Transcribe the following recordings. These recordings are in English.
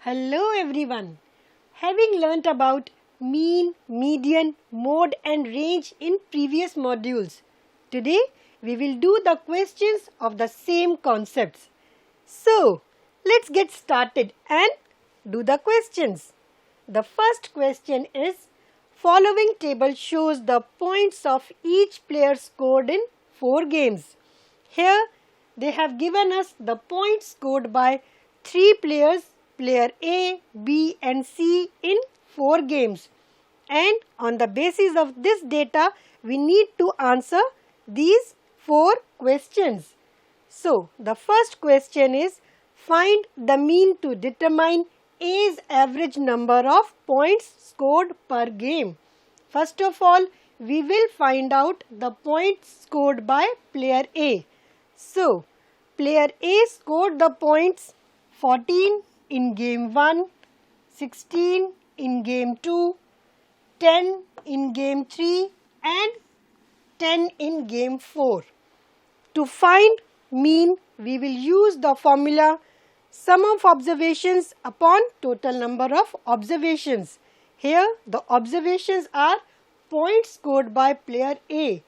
Hello everyone. Having learnt about mean, median, mode and range in previous modules, today we will do the questions of the same concepts. So, let's get started and do the questions. The first question is, following table shows the points of each player scored in 4 games. Here they have given us the points scored by 3 players, player A, B and C in 4 games. And on the basis of this data, we need to answer these 4 questions. So, the first question is, find the mean to determine A's average number of points scored per game. First of all, we will find out the points scored by player A. So, player A scored the points 14 in game 1, 16 in game 2, 10 in game 3 and 10 in game 4. To find mean, we will use the formula sum of observations upon total number of observations. Here the observations are points scored by player A.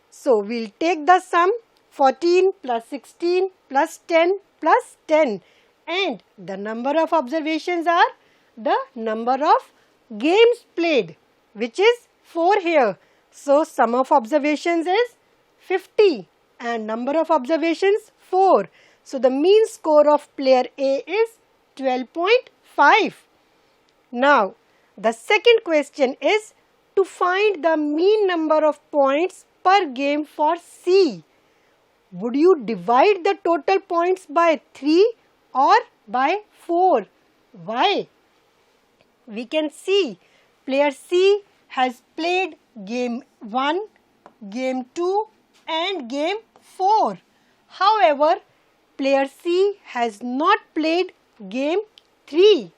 So, we will take the sum 14 plus 16 plus 10 plus 10. And the number of observations are the number of games played, which is 4 here. So, sum of observations is 50 and number of observations 4. So, the mean score of player A is 12.5. Now, the second question is to find the mean number of points per game for C. Would you divide the total points by 3 or by 4? Why? We can see player C has played game 1, game 2 and game 4. However, player C has not played game 3.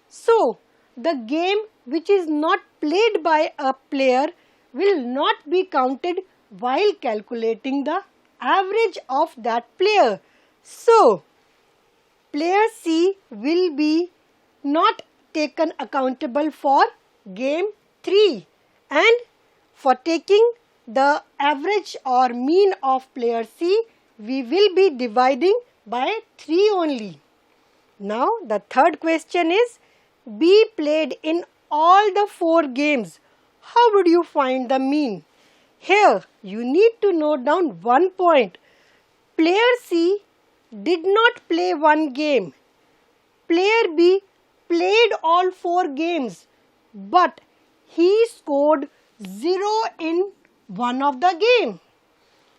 So, the game which is not played by a player will not be counted while calculating the average of that player. So, player C will be not taken accountable for game 3, and for taking the average or mean of player C, we will be dividing by 3 only. Now, the third question is, B played in all the 4 games. How would you find the mean? Here, you need to note down one point. Player C did not play one game. Player B played all 4 games, but he scored 0 in one of the game.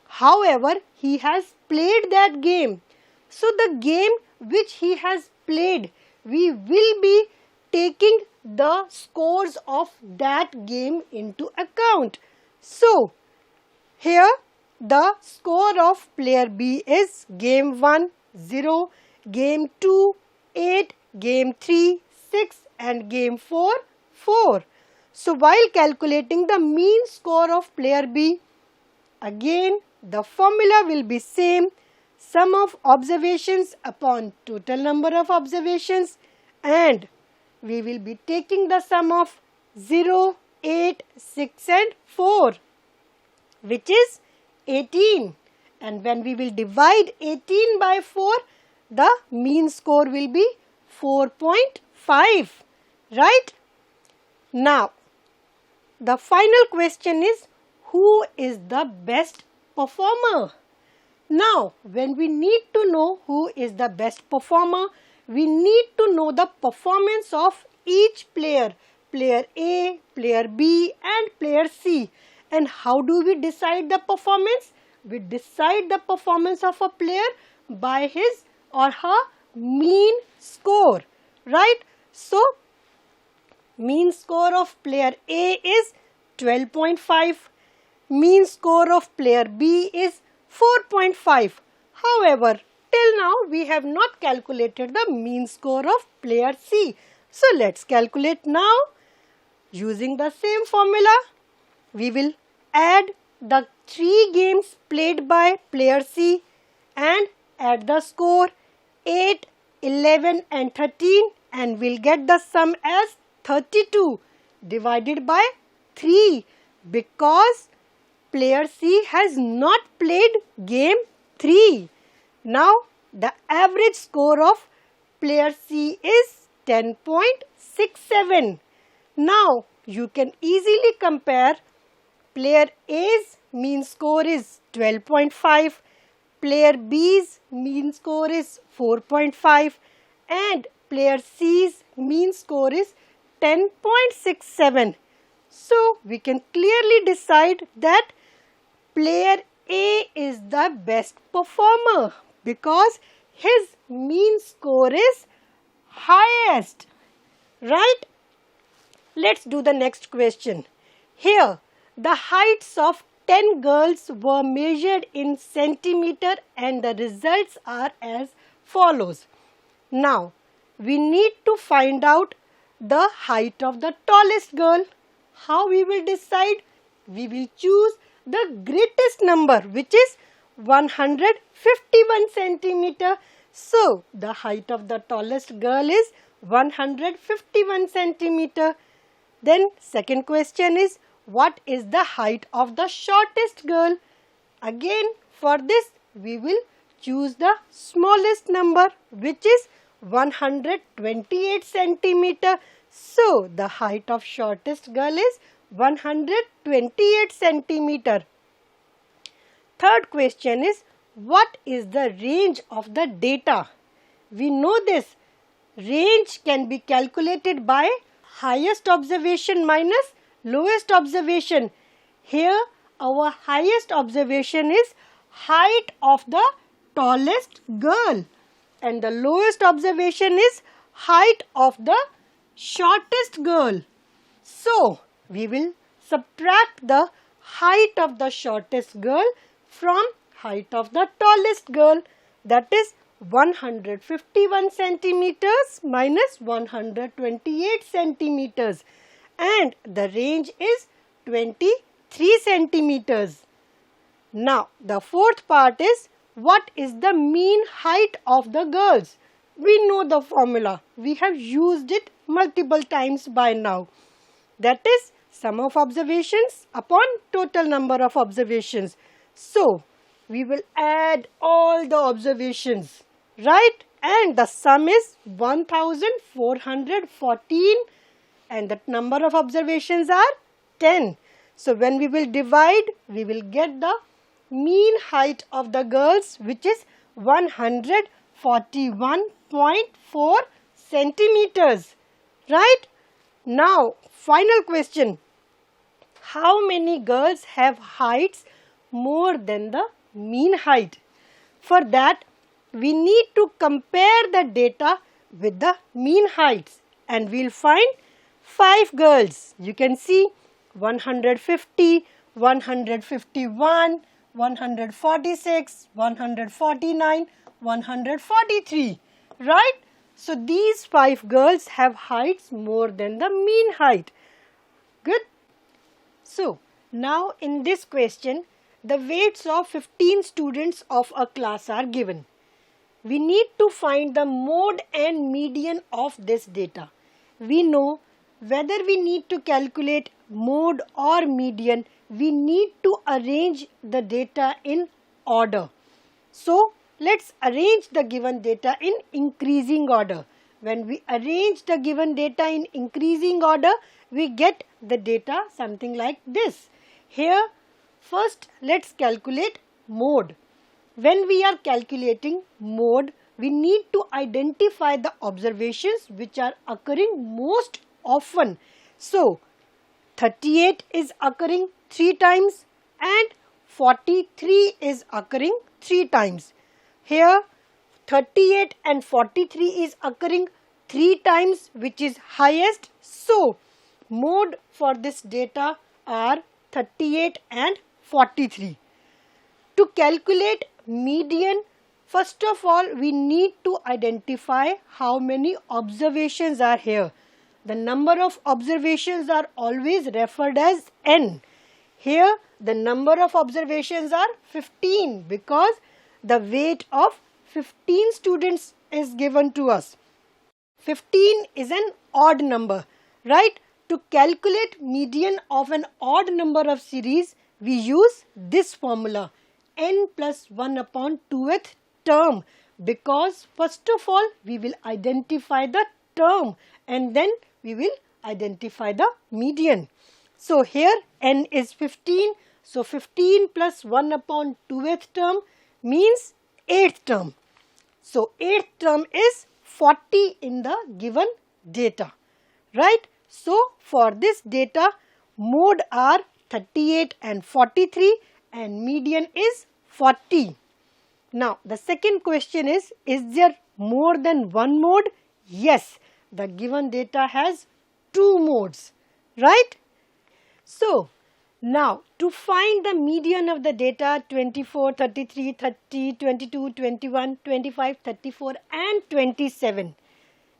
However, he has played that game. So, the game which he has played, we will be taking the scores of that game into account. So, here the score of player B is game 1, 0, game 2, 8, game 3, 6 and game 4, 4. So, while calculating the mean score of player B, again the formula will be same, sum of observations upon total number of observations, and we will be taking the sum of 0, 8, 6 and 4, which is 18, and when we will divide 18 by 4, the mean score will be 4.5, right? Now, the final question is, who is the best performer? Now, when we need to know who is the best performer, we need to know the performance of each player, player A, player B and player C. And how do we decide the performance? We decide the performance of a player by his or her mean score, right? So, mean score of player A is 12.5, mean score of player B is 4.5. However, till now we have not calculated the mean score of player C. So, let's calculate now. Using the same formula, we will add the 3 games played by player C and add the score 8, 11 and 13 and we'll get the sum as 32 divided by 3 because player C has not played game 3. Now the average score of player C is 10.67. Now you can easily compare. Player A's mean score is 12.5, player B's mean score is 4.5 and player C's mean score is 10.67. So we can clearly decide that player A is the best performer because his mean score is highest, right? Let's do the next question. Here, the heights of 10 girls were measured in centimeter and the results are as follows. Now, we need to find out the height of the tallest girl. How we will decide? We will choose the greatest number, which is 151 centimeter. So, the height of the tallest girl is 151 centimeter. Then, second question is, what is the height of the shortest girl? Again, for this, we will choose the smallest number, which is 128 centimeter. So, the height of shortest girl is 128 centimeter. Third question is, what is the range of the data? We know this. Range can be calculated by highest observation minus lowest observation. Here, our highest observation is height of the tallest girl and the lowest observation is height of the shortest girl. So, we will subtract the height of the shortest girl from height of the tallest girl, that is 151 centimeters minus 128 centimeters and the range is 23 centimeters. Now, the fourth part is, what is the mean height of the girls? We know the formula. We have used it multiple times by now. That is sum of observations upon total number of observations. So, we will add all the observations, right? And the sum is 1414 and the number of observations are 10. So, when we will divide, we will get the mean height of the girls, which is 141.4 centimeters, right? Now, final question. How many girls have heights more than the mean height? For that, we need to compare the data with the mean heights and we will find 5 girls. You can see 150, 151, 146, 149, 143, right? So, these 5 girls have heights more than the mean height. Good. So, now in this question, the weights of 15 students of a class are given. We need to find the mode and median of this data. We know whether we need to calculate mode or median, we need to arrange the data in order. So, let's arrange the given data in increasing order. When we arrange the given data in increasing order, we get the data something like this. Here, first let's calculate mode. When we are calculating mode, we need to identify the observations which are occurring most often. So, 38 is occurring 3 times and 43 is occurring 3 times. Here 38 and 43 is occurring 3 times, which is highest. So, mode for this data are 38 and 43. To calculate median, first of all we need to identify how many observations are here. The number of observations are always referred as n. Here the number of observations are 15 because the weight of 15 students is given to us. 15 is an odd number, right? To calculate median of an odd number of series, we use this formula, n plus 1 upon 2th term, because first of all we will identify the term and then we will identify the median. So here n is 15, so 15 plus 1 upon 2th term means 8th term. So 8th term is 40 in the given data, right? So for this data, mode are 38 and 43 and median is 40. Now the second question is there more than one mode? Yes, the given data has 2 modes, right? So now to find the median of the data 24, 33, 30, 22, 21, 25, 34 and 27.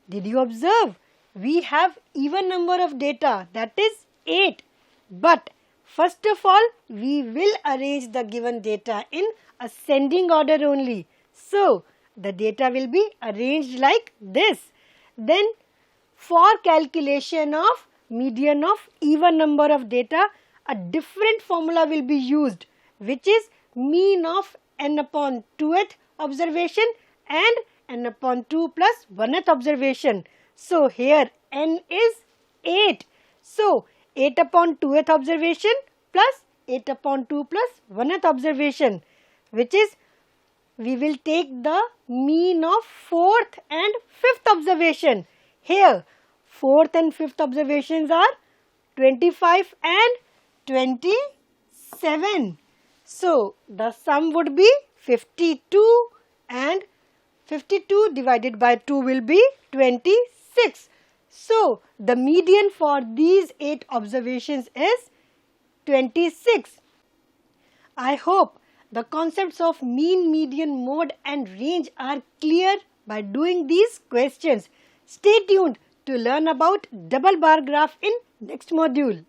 Did you observe? We have even number of data, that is 8. But first of all, we will arrange the given data in ascending order only. So the data will be arranged like this. Then for calculation of median of even number of data, a different formula will be used, which is mean of n upon 2th observation and n upon 2 plus 1th observation. So here n is 8. So 8 upon 2th observation plus 8 upon 2 plus 1th observation, which is we will take the mean of 4th and 5th observation. Here 4th and 5th observations are 25 and 27. So the sum would be 52 and 52 divided by 2 will be 26. So the median for these 8 observations is 26. I hope the concepts of mean, median, mode and range are clear by doing these questions. Stay tuned to learn about double bar graph in next module.